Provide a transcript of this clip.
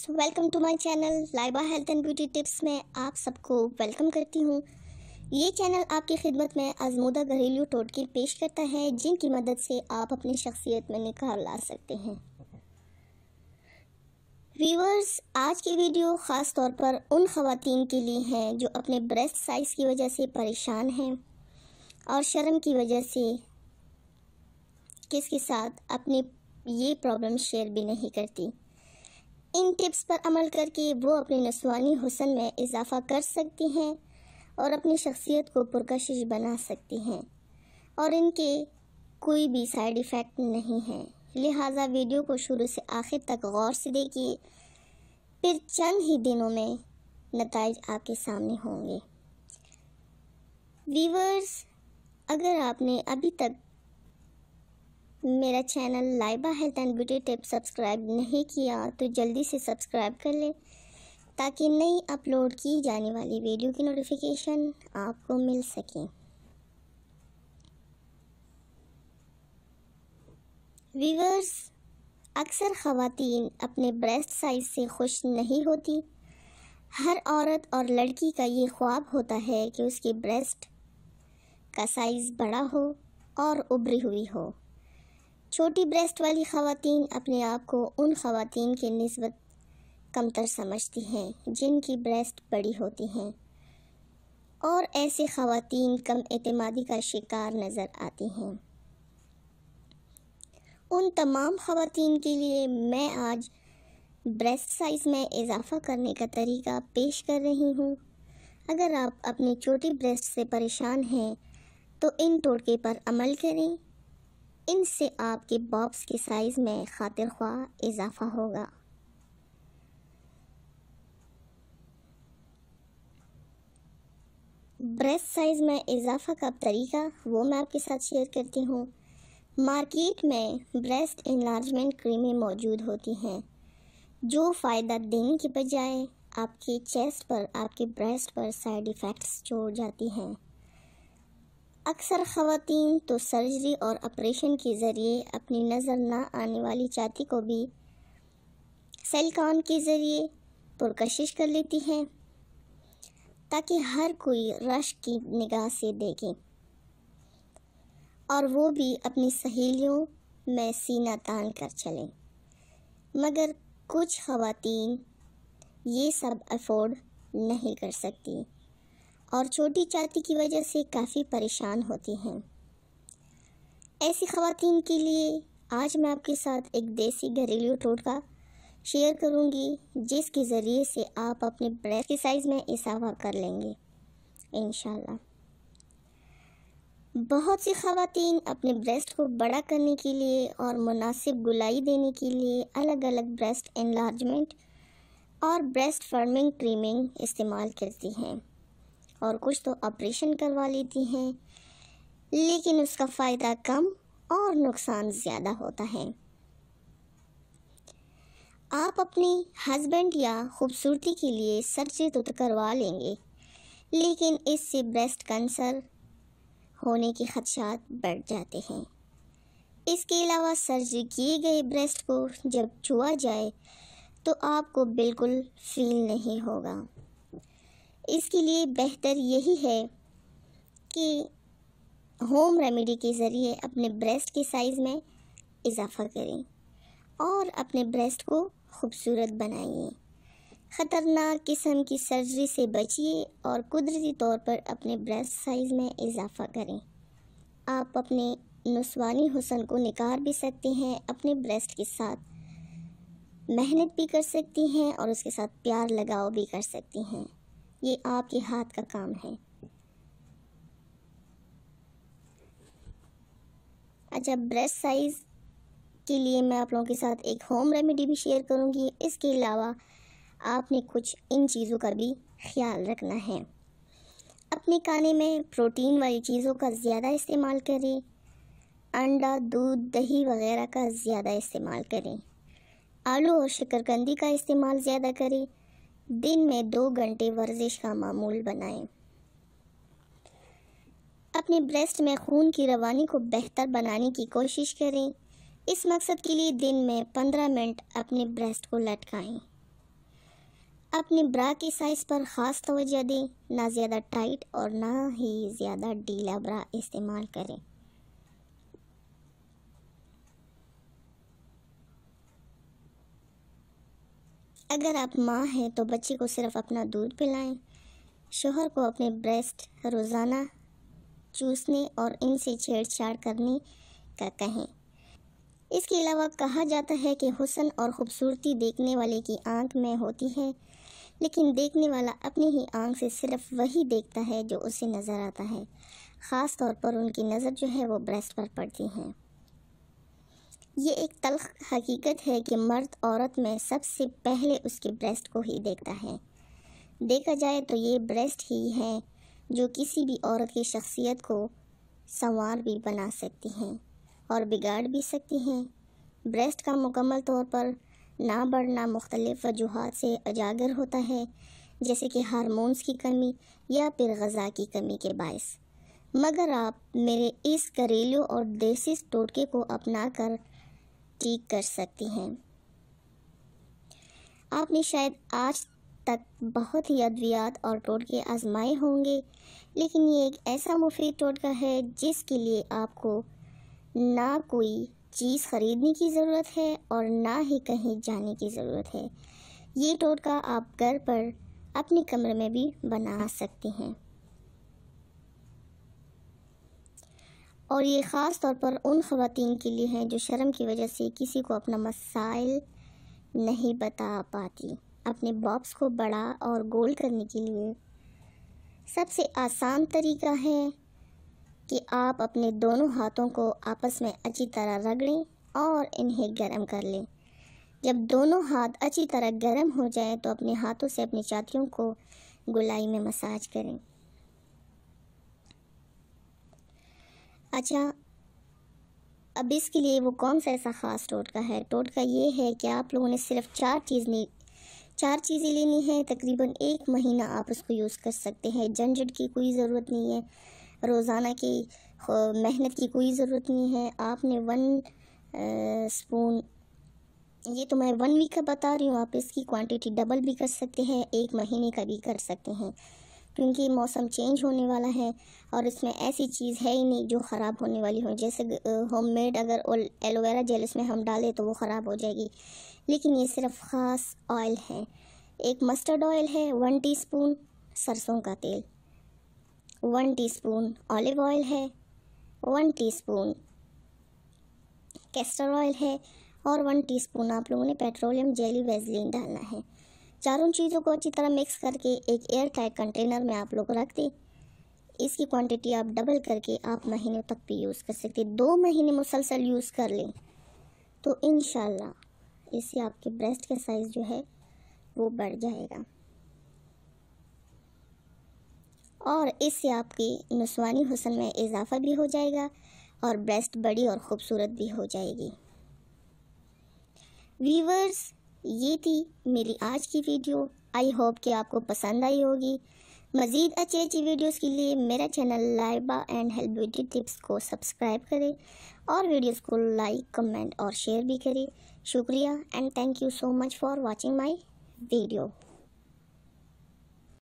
Welcome to my channel Laiba health and beauty tips میں آپ سب کو ویلکم کرتی ہوں۔ یہ چینل آپ کی خدمت میں آزمودہ گھریلو ٹوٹکے پیش کرتا ہے جن کی مدد سے آپ اپنی شخصیت میں نکھار لا سکتے ہیں۔ ویورز، آج کی ویڈیو خاص طور پر ان خواتین کے لیے ہیں جو اپنے بریسٹ سائز کی وجہ سے پریشان ہیں اور شرم کی وجہ سے کس کے ساتھ اپنی یہ پرابلم شیئر بھی نہیں کرتی۔ ان ٹپس پر عمل کر کے وہ اپنے نسوانی حسن میں اضافہ کر سکتی ہیں اور اپنی شخصیت کو پرکشش بنا سکتی ہیں، اور ان کے کوئی بھی سائیڈ ایفیکٹ نہیں ہیں۔ لہٰذا ویڈیو کو شروع سے آخر تک غور سے دیکھیے، پھر چند ہی دنوں میں نتائج آپ کے سامنے ہوں گے۔ ویورز، اگر آپ نے ابھی تک میرا channel Laiba health and beauty tip subscribe نہیں کیا تو جلدی سے سبسکرائب کر لیں تاکہ نئی اپلوڈ کی جانے والی ویڈیو کی نوٹیفیکیشن آپ کو مل سکے۔ ویورز، اکثر خواتین اپنے بریسٹ سائز سے خوش نہیں ہوتی۔ ہر عورت اور لڑکی کا یہ خواب ہوتا ہے کہ اس کی بریسٹ کا سائز بڑا ہو اور ابھری ہوئی ہو۔ چھوٹی بریسٹ والی خواتین اپنے آپ کو ان خواتین کے نسبت کمتر سمجھتی ہیں جن کی بریسٹ بڑی ہوتی ہیں، اور ایسے خواتین کم اعتمادی کا شکار نظر آتی ہیں۔ ان تمام خواتین کے لیے میں آج بریسٹ سائز میں اضافہ کرنے کا طریقہ پیش کر رہی ہوں۔ اگر آپ اپنی چھوٹی بریسٹ سے پریشان ہیں تو ان ٹوٹکے پر عمل کریں، ان سے آپ کے باکس کے سائز میں خاطر خواہ اضافہ ہوگا۔ بریسٹ سائز میں اضافہ کا طریقہ وہ میں آپ کے ساتھ شیئر کرتی ہوں۔ مارکیٹ میں بریسٹ انلارجمنٹ کریمیں موجود ہوتی ہیں جو فائدہ دینے کے بجائے آپ کے چیسٹ پر، آپ کے بریسٹ پر سائیڈ ایفیکٹس چھوڑ جاتی ہیں۔ اکثر خواتین تو سرجری اور آپریشن کے ذریعے اپنی نظر نہ آنے والی چھاتی کو بھی سلیکون کے ذریعے پرکشش کر لیتی ہیں تاکہ ہر کوئی رشک کی نگاہ سے دیکھے، اور وہ بھی اپنی سہیلیوں میں سینہ تان کر چلیں۔ مگر کچھ خواتین یہ سب افورڈ نہیں کر سکتی اور چھوٹی چھاتی کی وجہ سے کافی پریشان ہوتی ہیں۔ ایسی خواتین کے لیے آج میں آپ کے ساتھ ایک دیسی گھریلو ٹوٹکا شیئر کروں گی جس کے ذریعے سے آپ اپنے بریسٹ کے سائز میں اضافہ کر لیں گے انشاءاللہ۔ بہت سی خواتین اپنے بریسٹ کو بڑا کرنے کے لیے اور مناسب گولائی دینے کے لیے الگ الگ بریسٹ انلارجمنٹ اور بریسٹ فرمنگ کریمنگ استعمال کرتی ہیں، اور کچھ تو آپریشن کروا لیتی ہیں، لیکن اس کا فائدہ کم اور نقصان زیادہ ہوتا ہے۔ آپ اپنی ہسبینڈ یا خوبصورتی کے لیے سرجری تو کروا لیں گے، لیکن اس سے بریسٹ کینسر ہونے کے خدشات بڑھ جاتے ہیں۔ اس کے علاوہ سرجری کیے گئے بریسٹ کو جب چھوا جائے تو آپ کو بالکل فیل نہیں ہوگا۔ اس کے لیے بہتر یہی ہے کہ ہوم ریمیڈی کے ذریعے اپنے بریسٹ کے سائز میں اضافہ کریں اور اپنے بریسٹ کو خوبصورت بنائیے۔ خطرناک قسم کی سرجری سے بچیے اور قدرتی طور پر اپنے بریسٹ سائز میں اضافہ کریں۔ آپ اپنے نسوانی حسن کو نکھار بھی سکتے ہیں، اپنے بریسٹ کے ساتھ محنت بھی کر سکتی ہیں اور اس کے ساتھ پیار لگاؤ بھی کر سکتی ہیں۔ یہ آپ کے ہاتھ کا کام ہے۔ اچھا، بریسٹ سائز کے لیے میں آپ لوگوں کے ساتھ ایک ہوم ریمیڈی بھی شیئر کروں گی۔ اس کے علاوہ آپ نے کچھ ان چیزوں کا بھی خیال رکھنا ہے۔ اپنے کھانے میں پروٹین والی چیزوں کا زیادہ استعمال کریں، انڈا، دودھ، دہی وغیرہ کا زیادہ استعمال کریں، آلو اور شکرکندی کا استعمال زیادہ کریں، دن میں 2 گھنٹے ورزش کا معمول بنائیں۔ اپنے بریسٹ میں خون کی روانی کو بہتر بنانے کی کوشش کریں۔ اس مقصد کے لیے دن میں 15 منٹ اپنے بریسٹ کو لٹکائیں۔ اپنے برا کے سائز پر خاص توجہ دیں، نہ زیادہ ٹائٹ اور نہ ہی زیادہ ڈھیلا برا استعمال کریں۔ اگر آپ ماں ہیں تو بچے کو صرف اپنا دودھ پلائیں، شوہر کو اپنے بریسٹ روزانہ چوسنے اور ان سے چھیڑ چھاڑ کرنے کا کہیں۔ اس کے علاوہ کہا جاتا ہے کہ حسن اور خوبصورتی دیکھنے والے کی آنکھ میں ہوتی ہے، لیکن دیکھنے والا اپنی ہی آنکھ سے صرف وہی دیکھتا ہے جو اسے نظر آتا ہے، خاص طور پر ان کی نظر جو ہے وہ بریسٹ پر پڑتی ہے۔ یہ ایک تلخ حقیقت ہے کہ مرد عورت میں سب سے پہلے اس کے بریسٹ کو ہی دیکھتا ہے۔ دیکھا جائے تو یہ بریسٹ ہی ہیں جو کسی بھی عورت کی شخصیت کو سنوار بھی بنا سکتی ہیں اور بگاڑ بھی سکتی ہیں۔ بریسٹ کا مکمل طور پر نہ بڑھنا مختلف وجوہات سے اجاگر ہوتا ہے، جیسے کہ ہارمونز کی کمی یا پھر غذا کی کمی کے باعث، مگر آپ میرے اس گھریلو اور دیسی ٹوٹکے کو اپنا کر ٹھیک کر سکتی ہیں۔ آپ نے شاید آج تک بہت ہی ادویات اور ٹوٹکے آزمائے ہوں گے، لیکن یہ ایک ایسا مفید ٹوٹکا ہے جس کے لیے آپ کو نہ کوئی چیز خریدنے کی ضرورت ہے اور نہ ہی کہیں جانے کی ضرورت ہے۔ یہ ٹوٹکا آپ گھر پر اپنے کمرے میں بھی بنا سکتے ہیں، اور یہ خاص طور پر ان خواتین کے لیے ہیں جو شرم کی وجہ سے کسی کو اپنا مسائل نہیں بتا پاتی۔ اپنے باکس کو بڑا اور گول کرنے کے لیے سب سے آسان طریقہ ہے کہ آپ اپنے دونوں ہاتھوں کو آپس میں اچھی طرح رگڑیں اور انہیں گرم کر لیں۔ جب دونوں ہاتھ اچھی طرح گرم ہو جائیں تو اپنے ہاتھوں سے اپنی چھاتیوں کو گولائی میں مساج کریں۔ اچھا، اب اس کے لیے وہ کون سا ایسا خاص ٹوٹکا ہے؟ ٹوٹکا یہ ہے کہ آپ لوگوں نے صرف چار چیزیں لینی ہیں، تقریباً 1 مہینہ آپ اس کو یوز کر سکتے ہیں۔ جھنجھٹ کی کوئی ضرورت نہیں ہے، روزانہ کی محنت کی کوئی ضرورت نہیں ہے۔ آپ نے 1 اسپون، یہ تو میں 1 ویک کا بتا رہی ہوں، آپ اس کی کوانٹیٹی ڈبل بھی کر سکتے ہیں، 1 مہینے کا بھی کر سکتے ہیں، کیونکہ موسم چینج ہونے والا ہے اور اس میں ایسی چیز ہے ہی نہیں جو خراب ہونے والی ہو۔ جیسے ہوم میڈ اگر ایلو ویرا جیل اس میں ہم ڈالیں تو وہ خراب ہو جائے گی، لیکن یہ صرف خاص آئل ہے۔ ایک مسٹرڈ آئل ہے، 1 ٹی اسپون سرسوں کا تیل، 1 ٹی اسپون اولیو آئل ہے، 1 ٹی اسپون کیسٹر آئل ہے، اور 1 ٹی اسپون آپ لوگوں نے پیٹرولیم جیلی ویزلین ڈالنا ہے۔ چاروں چیزوں کو اچھی طرح مکس کر کے ایک ایئر ٹائٹ کنٹینر میں آپ لوگ رکھ دیں۔ اس کی کوانٹیٹی آپ ڈبل کر کے آپ مہینوں تک بھی یوز کر سکتے، 2 مہینے مسلسل یوز کر لیں تو انشاءاللہ اس سے آپ کے بریسٹ کا سائز جو ہے وہ بڑھ جائے گا، اور اس سے آپ کی نسوانی حسن میں اضافہ بھی ہو جائے گا اور بریسٹ بڑی اور خوبصورت بھی ہو جائے گی۔ ویورز، یہ تھی میری آج کی ویڈیو، آئی ہوپ کہ آپ کو پسند آئی ہوگی۔ مزید اچھی ویڈیوز کے لیے میرا channel Laiba and health beauty tips کو سبسکرائب کریں اور ویڈیوز کو لائک، کمنٹ اور شیئر بھی کریں۔ شکریہ and thank you so much for watching my video.